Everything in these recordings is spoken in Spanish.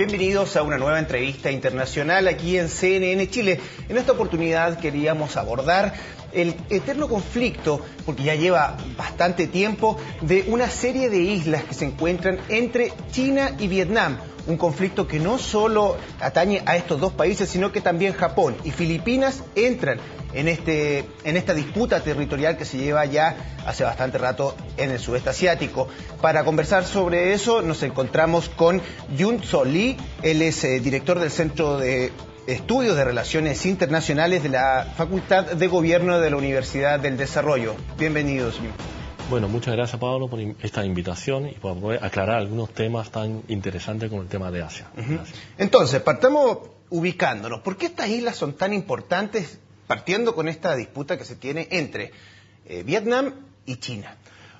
Bienvenidos a una nueva entrevista internacional aquí en CNN Chile. En esta oportunidad queríamos abordar el eterno conflicto, porque ya lleva bastante tiempo, de una serie de islas que se encuentran entre China y Vietnam. Un conflicto que no solo atañe a estos dos países, sino que también Japón y Filipinas entran en esta disputa territorial que se lleva ya hace bastante rato en el sudeste asiático. Para conversar sobre eso nos encontramos con Yoon So Lee. Él es director del Centro de Estudios de Relaciones Internacionales de la Facultad de Gobierno de la Universidad del Desarrollo. Bienvenidos, Yoon. Bueno, muchas gracias, Pablo, por esta invitación y por poder aclarar algunos temas tan interesantes como el tema de Asia. Entonces, partamos ubicándonos. ¿Por qué estas islas son tan importantes, partiendo con esta disputa que se tiene entre Vietnam y China?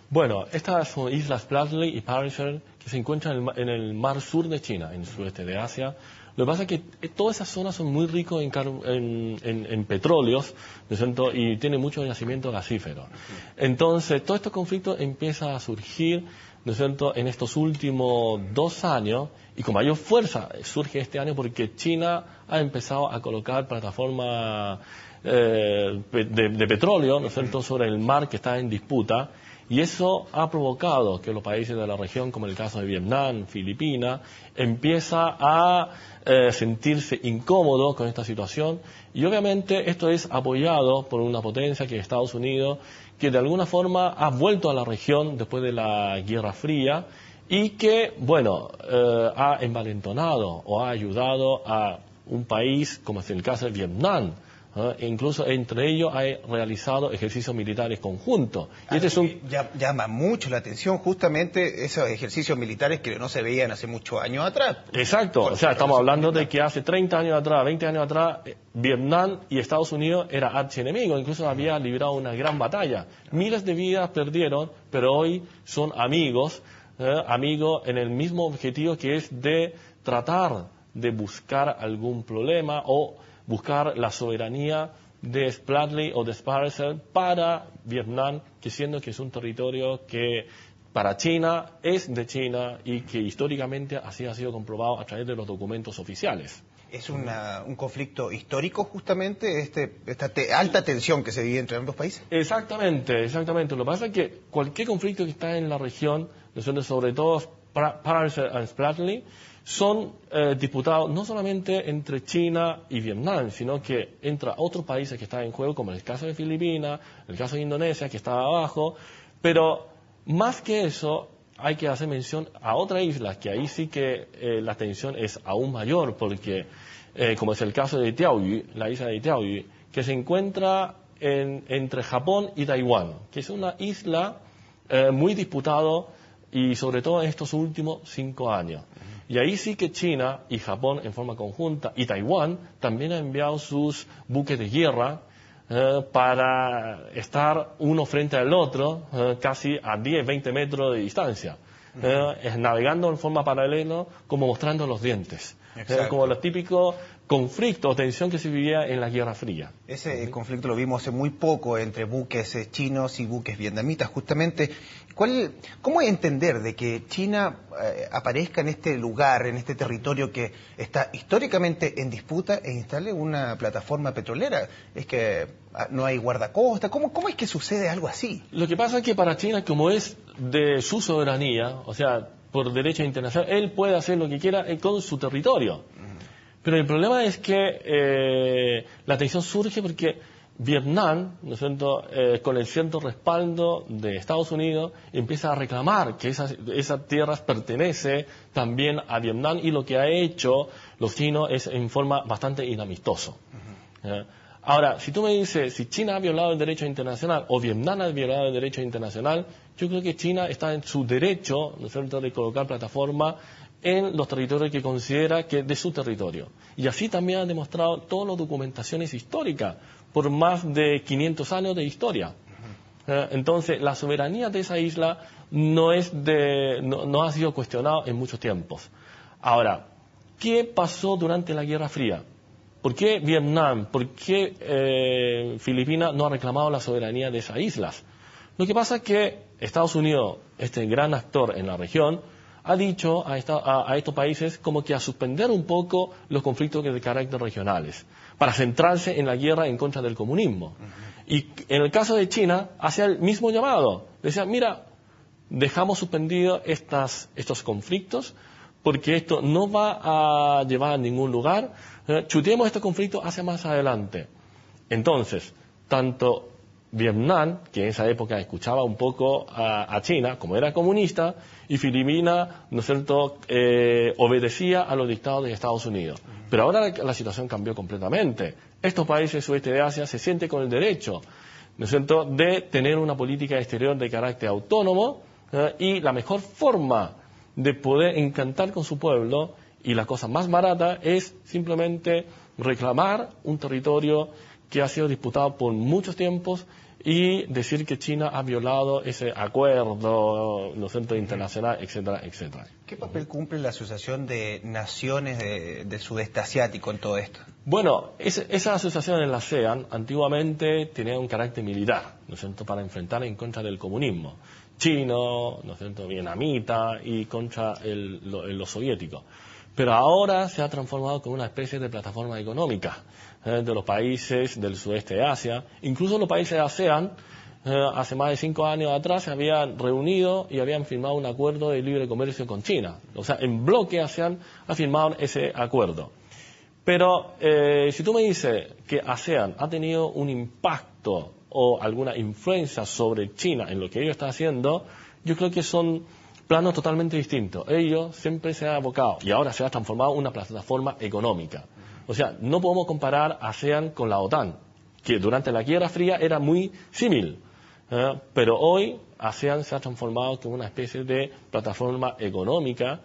Bueno, estas son islas Spratly y Paracel, que se encuentran en el mar sur de China, en el sudeste de Asia. Lo que pasa es que todas esas zonas son muy ricos en petróleos, ¿no es cierto? Y tiene mucho yacimiento gasífero. Entonces, todo este conflicto empieza a surgir, ¿no es cierto?, en estos últimos 2 años, y con mayor fuerza surge este año porque China ha empezado a colocar plataformas de petróleo, ¿no es cierto?, sobre el mar que está en disputa. Y eso ha provocado que los países de la región, como el caso de Vietnam, Filipinas, empieza a sentirse incómodos con esta situación. Y obviamente esto es apoyado por una potencia que es Estados Unidos, que de alguna forma ha vuelto a la región después de la Guerra Fría y que, bueno, ha envalentonado o ha ayudado a un país, como es el caso de Vietnam. E incluso entre ellos ha realizado ejercicios militares conjuntos. Y llama mucho la atención justamente esos ejercicios militares que no se veían hace muchos años atrás. Exacto, o sea, estamos hablando de que hace 30 años atrás, 20 años atrás, Vietnam y Estados Unidos era archienemigo, incluso había librado una gran batalla. Miles de vidas perdieron, pero hoy son amigos, amigos en el mismo objetivo, que es de tratar de buscar algún problema o buscar la soberanía de Spratly o de Paracel para Vietnam, que siendo que es un territorio que para China es de China y que históricamente así ha sido comprobado a través de los documentos oficiales. Es un conflicto histórico justamente, esta alta tensión que se vive entre ambos países. Exactamente, exactamente. Lo que pasa es que cualquier conflicto que está en la región, sobre todo Paracel y Spratly, son disputados no solamente entre China y Vietnam, sino que entre otros países que están en juego, como el caso de Filipinas, el caso de Indonesia, que está abajo. Pero más que eso, hay que hacer mención a otras islas, que ahí sí que la tensión es aún mayor, porque como es el caso de Diaoyu, la isla de Diaoyu, que se encuentra entre Japón y Taiwán, que es una isla muy disputada y sobre todo en estos últimos 5 años. Y ahí sí que China y Japón en forma conjunta y Taiwán también han enviado sus buques de guerra para estar uno frente al otro casi a 10, 20 metros de distancia, navegando en forma paralela, como mostrando los dientes, como los típicos conflictos o tensión que se vivía en la Guerra Fría. Ese conflicto lo vimos hace muy poco entre buques chinos y buques vietnamitas, justamente. ¿Cómo es entender de que China aparezca en este lugar, en este territorio que está históricamente en disputa e instale una plataforma petrolera? Es que no hay guardacosta. ¿Cómo es que sucede algo así? Lo que pasa es que para China, como es de su soberanía, o sea, por derecho internacional, él puede hacer lo que quiera con su territorio. Pero el problema es que la tensión surge porque Vietnam, ¿no es cierto?, con el cierto respaldo de Estados Unidos, empieza a reclamar que esas tierras pertenecen también a Vietnam, y lo que ha hecho los chinos es en forma bastante inamistosa. Ahora, si tú me dices si China ha violado el derecho internacional o Vietnam ha violado el derecho internacional, yo creo que China está en su derecho, ¿no es cierto?, de colocar plataforma en los territorios que considera que es de su territorio. Y así también ha demostrado todas las documentaciones históricas por más de 500 años de historia. Entonces, la soberanía de esa isla no ha sido cuestionada en muchos tiempos. Ahora, ¿qué pasó durante la Guerra Fría? ¿Por qué Vietnam, por qué Filipinas no ha reclamado la soberanía de esas islas? Lo que pasa es que Estados Unidos, este gran actor en la región, ha dicho a estos países como que a suspender un poco los conflictos de carácter regionales, para centrarse en la guerra en contra del comunismo. Y en el caso de China, hacía el mismo llamado. Decía, mira, dejamos suspendidos estos conflictos, porque esto no va a llevar a ningún lugar. Chuteemos este conflicto hacia más adelante. Entonces, tanto Vietnam, que en esa época escuchaba un poco a China, como era comunista, y Filipinas, ¿no es cierto?, obedecía a los dictados de Estados Unidos. Pero ahora la situación cambió completamente. Estos países del sudeste de Asia se sienten con el derecho, ¿no es cierto?, de tener una política exterior de carácter autónomo, y la mejor forma de poder encantar con su pueblo, y la cosa más barata, es simplemente reclamar un territorio que ha sido disputado por muchos tiempos y decir que China ha violado ese acuerdo, ¿no es cierto?, internacional, etcétera, etcétera. ¿Qué papel cumple la Asociación de Naciones del Sudeste Asiático en todo esto? Bueno, esa asociación en la ASEAN antiguamente tenía un carácter militar, ¿no es cierto?, para enfrentar en contra del comunismo chino, ¿no es cierto?, vietnamita y contra los soviéticos. Pero ahora se ha transformado como una especie de plataforma económica de los países del sudeste de Asia. Incluso los países de ASEAN, hace más de 5 años atrás, se habían reunido y habían firmado un acuerdo de libre comercio con China. O sea, en bloque ASEAN ha firmado ese acuerdo. Pero si tú me dices que ASEAN ha tenido un impacto o alguna influencia sobre China en lo que ellos están haciendo, yo creo que son planos totalmente distintos. Ellos siempre se han abocado y ahora se ha transformado en una plataforma económica. O sea, no podemos comparar ASEAN con la OTAN, que durante la Guerra Fría era muy similar. Pero hoy ASEAN se ha transformado en una especie de plataforma económica,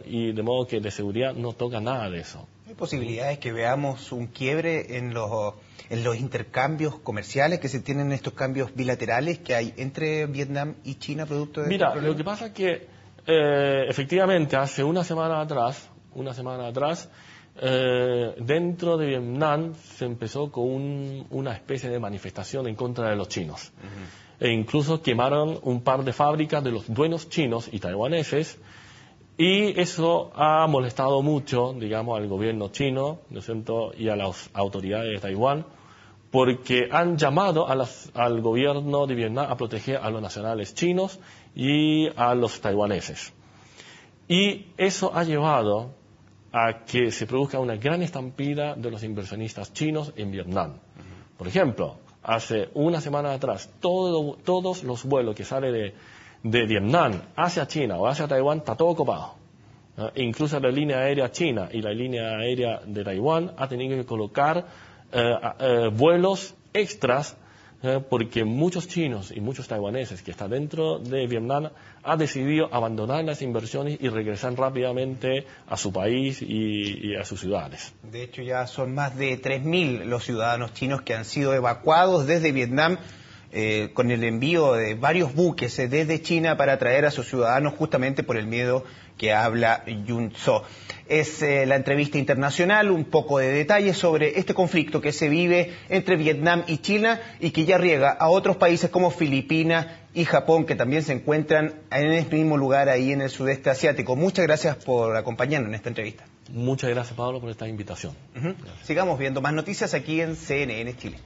y de modo que de seguridad no toca nada de eso. ¿Hay posibilidades que veamos un quiebre en los intercambios comerciales que se tienen, estos cambios bilaterales que hay entre Vietnam y China producto de Mira, este problema? lo que pasa es que efectivamente hace una semana atrás, dentro de Vietnam se empezó con una especie de manifestación en contra de los chinos. E incluso quemaron un par de fábricas de los dueños chinos y taiwaneses, y eso ha molestado mucho, digamos, al gobierno chino, ¿no es cierto?, y a las autoridades de Taiwán, porque han llamado al gobierno de Vietnam a proteger a los nacionales chinos y a los taiwaneses. Y eso ha llevado a que se produzca una gran estampida de los inversionistas chinos en Vietnam. Por ejemplo, hace una semana atrás, todos los vuelos que salen de Vietnam hacia China o hacia Taiwán está todo copado. Incluso la línea aérea china y la línea aérea de Taiwán ha tenido que colocar vuelos extras, porque muchos chinos y muchos taiwaneses que están dentro de Vietnam han decidido abandonar las inversiones y regresar rápidamente a su país y a sus ciudades. De hecho, ya son más de 3.000 los ciudadanos chinos que han sido evacuados desde Vietnam, con el envío de varios buques desde China para traer a sus ciudadanos justamente por el miedo que habla Yun So. Es la entrevista internacional, un poco de detalles sobre este conflicto que se vive entre Vietnam y China y que ya riega a otros países como Filipinas y Japón, que también se encuentran en el mismo lugar ahí en el sudeste asiático. Muchas gracias por acompañarnos en esta entrevista. Muchas gracias, Pablo, por esta invitación. Sigamos viendo más noticias aquí en CNN Chile.